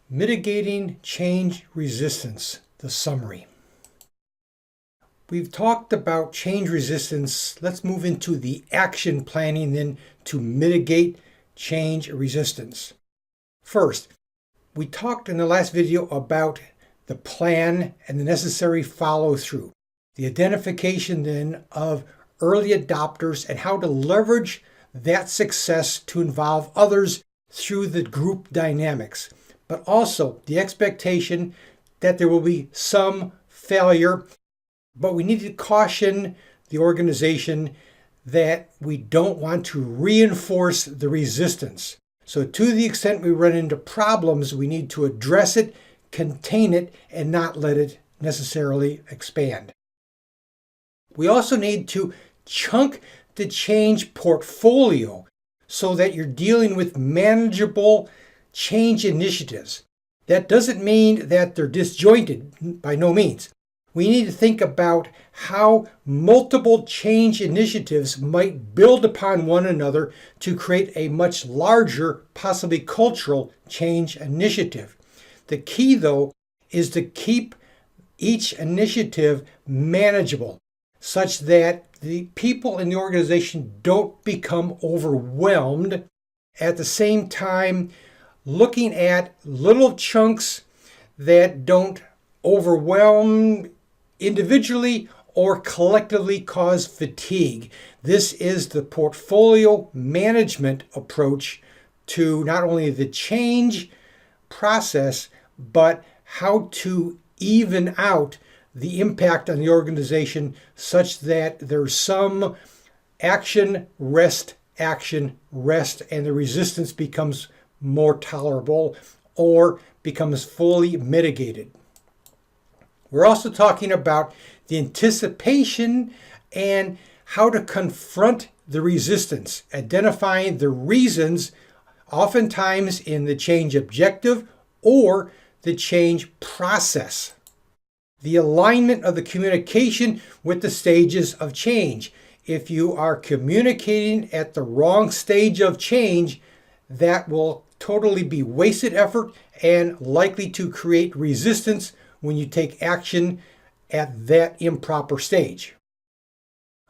Mitigating change resistance, the summary. We've talked about change resistance. Let's move into the action planning then to mitigate change resistance. First, we talked in the last video about the plan and the necessary follow through. The identification then of early adopters and how to leverage that success to involve others through the group dynamics. But also the expectation that there will be some failure, but we need to caution the organization that we don't want to reinforce the resistance. So to the extent we run into problems, we need to address it, contain it, and not let it necessarily expand. We also need to chunk the change portfolio so that you're dealing with manageable change initiatives. That doesn't mean that they're disjointed, by no means. We need to think about how multiple change initiatives might build upon one another to create a much larger, possibly cultural change initiative. The key, though, is to keep each initiative manageable such that the people in the organization don't become overwhelmed. At the same time, looking at little chunks that don't overwhelm individually or collectively cause fatigue. This is the portfolio management approach to not only the change process, but how to even out the impact on the organization such that there's some action, rest, and the resistance becomes more tolerable or becomes fully mitigated. We're also talking about the anticipation and how to confront the resistance, identifying the reasons, oftentimes in the change objective or the change process. The alignment of the communication with the stages of change. If you are communicating at the wrong stage of change, that will totally be wasted effort and likely to create resistance when you take action at that improper stage.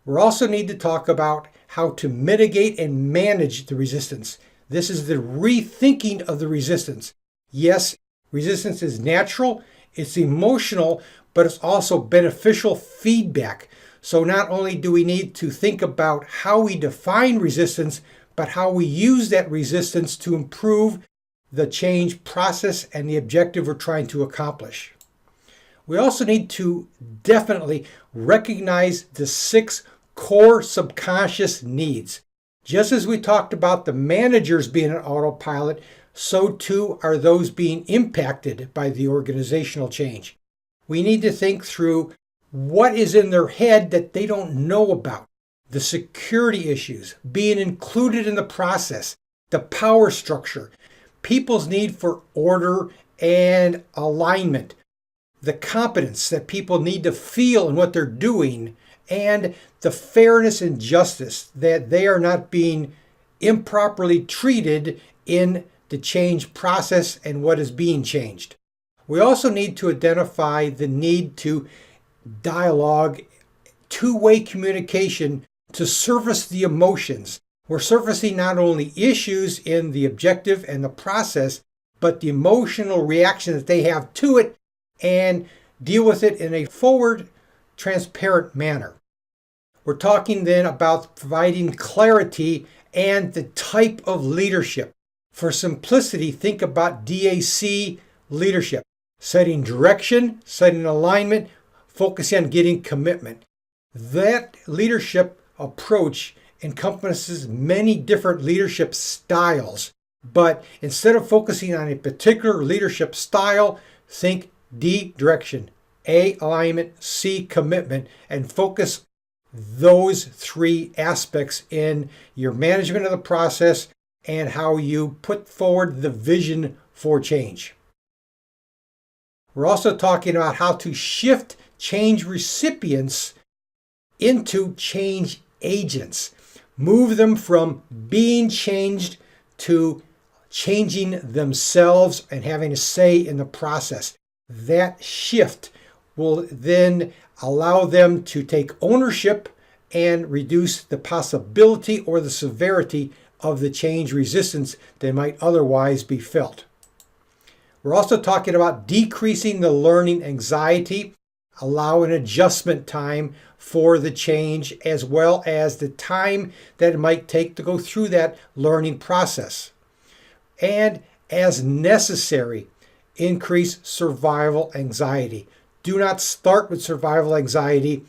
We also need to talk about how to mitigate and manage the resistance. This is the rethinking of the resistance. Yes, resistance is natural, it's emotional, but it's also beneficial feedback. So not only do we need to think about how we define resistance, but how we use that resistance to improve the change process and the objective we're trying to accomplish. We also need to definitely recognize the 6 core subconscious needs. Just as we talked about the managers being an autopilot, so too are those being impacted by the organizational change. We need to think through what is in their head that they don't know about. The security issues, being included in the process, the power structure, people's need for order and alignment, the competence that people need to feel in what they're doing, and the fairness and justice that they are not being improperly treated in the change process and what is being changed. We also need to identify the need to dialogue, two-way communication to surface the emotions. We're surfacing not only issues in the objective and the process, but the emotional reaction that they have to it and deal with it in a forward, transparent manner. We're talking then about providing clarity and the type of leadership. For simplicity, think about DAC leadership. Setting direction, setting alignment, focusing on getting commitment. That leadership approach encompasses many different leadership styles. But instead of focusing on a particular leadership style, think D, direction, A, alignment, C, commitment, and focus those 3 aspects in your management of the process and how you put forward the vision for change. We're also talking about how to shift change recipients into change agents. Move them from being changed to changing themselves and having a say in the process. That shift will then allow them to take ownership and reduce the possibility or the severity of the change resistance that might otherwise be felt. We're also talking about decreasing the learning anxiety, allow an adjustment time for the change, as well as the time that it might take to go through that learning process. And as necessary, increase survival anxiety. Do not start with survival anxiety.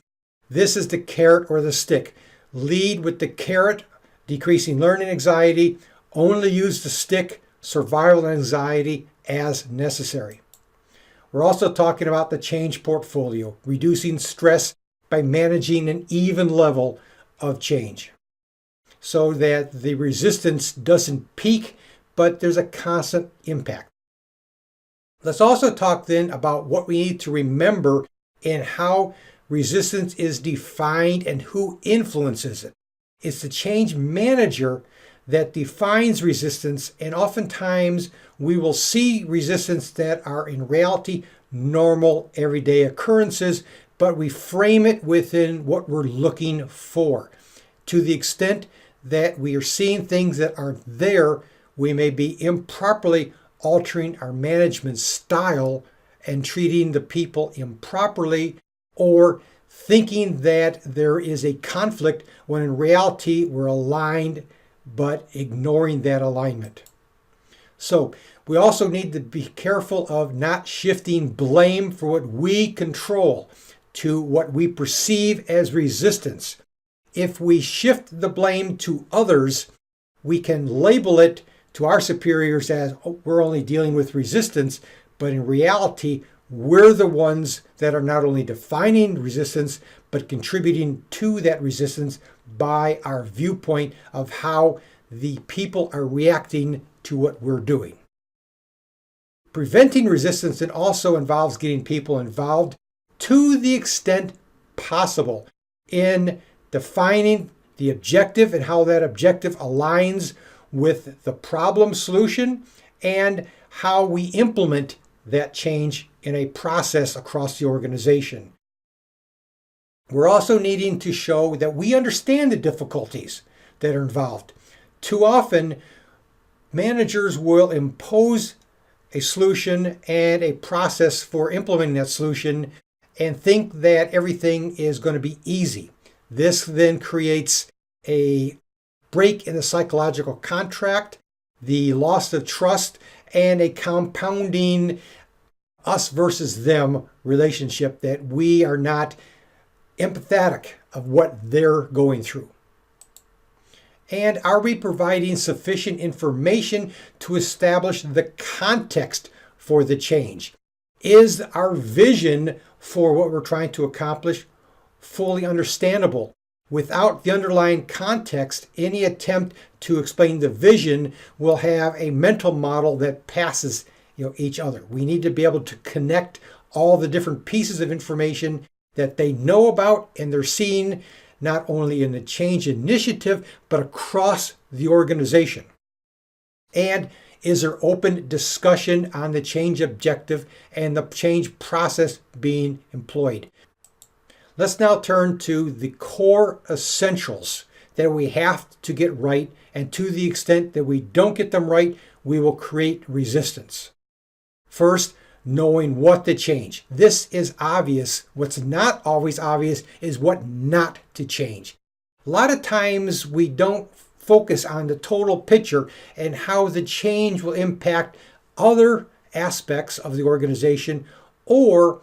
This is the carrot or the stick. Lead with the carrot, decreasing learning anxiety. Only use the stick, survival anxiety, as necessary. We're also talking about the change portfolio, reducing stress by managing an even level of change so that the resistance doesn't peak, but there's a constant impact. Let's also talk then about what we need to remember and how resistance is defined and who influences it. It's the change manager that defines resistance, and oftentimes we will see resistance that are in reality normal everyday occurrences, but we frame it within what we're looking for. To the extent that we are seeing things that aren't there, we may be improperly altering our management style and treating the people improperly, or thinking that there is a conflict when in reality we're aligned but ignoring that alignment. So we also need to be careful of not shifting blame for what we control to what we perceive as resistance. If we shift the blame to others, we can label it to our superiors as, oh, we're only dealing with resistance, but in reality, we're the ones that are not only defining resistance, but contributing to that resistance by our viewpoint of how the people are reacting to what we're doing. Preventing resistance then also involves getting people involved to the extent possible in defining the objective and how that objective aligns with the problem solution and how we implement that change in a process across the organization. We're also needing to show that we understand the difficulties that are involved. Too often, managers will impose a solution and a process for implementing that solution and think that everything is going to be easy. This then creates a break in the psychological contract, the loss of trust, and a compounding us versus them relationship that we are not empathetic of what they're going through. And are we providing sufficient information to establish the context for the change? Is our vision for what we're trying to accomplish fully understandable? Without the underlying context, any attempt to explain the vision will have a mental model that passes each other. We need to be able to connect all the different pieces of information that they know about and they're seeing not only in the change initiative, but across the organization. And is there open discussion on the change objective and the change process being employed? Let's now turn to the core essentials that we have to get right, and to the extent that we don't get them right, we will create resistance. First, knowing what to change. This is obvious. What's not always obvious is what not to change. A lot of times we don't focus on the total picture and how the change will impact other aspects of the organization, or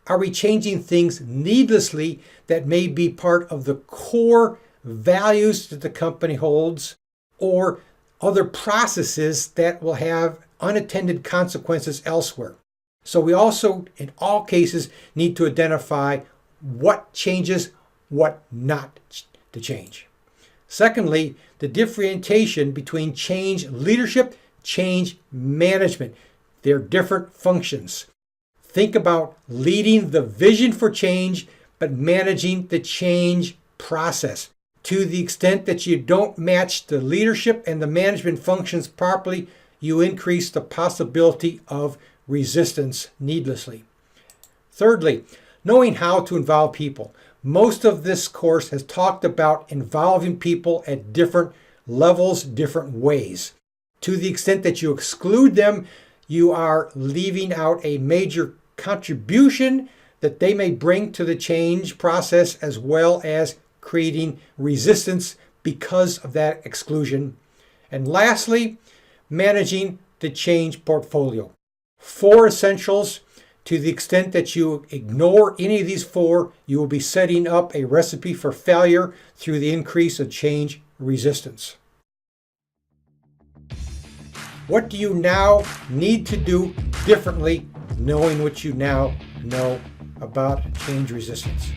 are we changing things needlessly that may be part of the core values that the company holds, or other processes that will have unintended consequences elsewhere? So we also, in all cases, need to identify what changes, what not to change. Secondly, the differentiation between change leadership, change management. They're different functions. Think about leading the vision for change, but managing the change process. To the extent that you don't match the leadership and the management functions properly, you increase the possibility of resistance needlessly. Thirdly, knowing how to involve people. Most of this course has talked about involving people at different levels, different ways. To the extent that you exclude them, you are leaving out a major contribution that they may bring to the change process, as well as creating resistance because of that exclusion. And lastly, managing the change portfolio. 4 essentials. To the extent that you ignore any of these 4, you will be setting up a recipe for failure through the increase of change resistance. What do you now need to do differently, knowing what you now know about change resistance?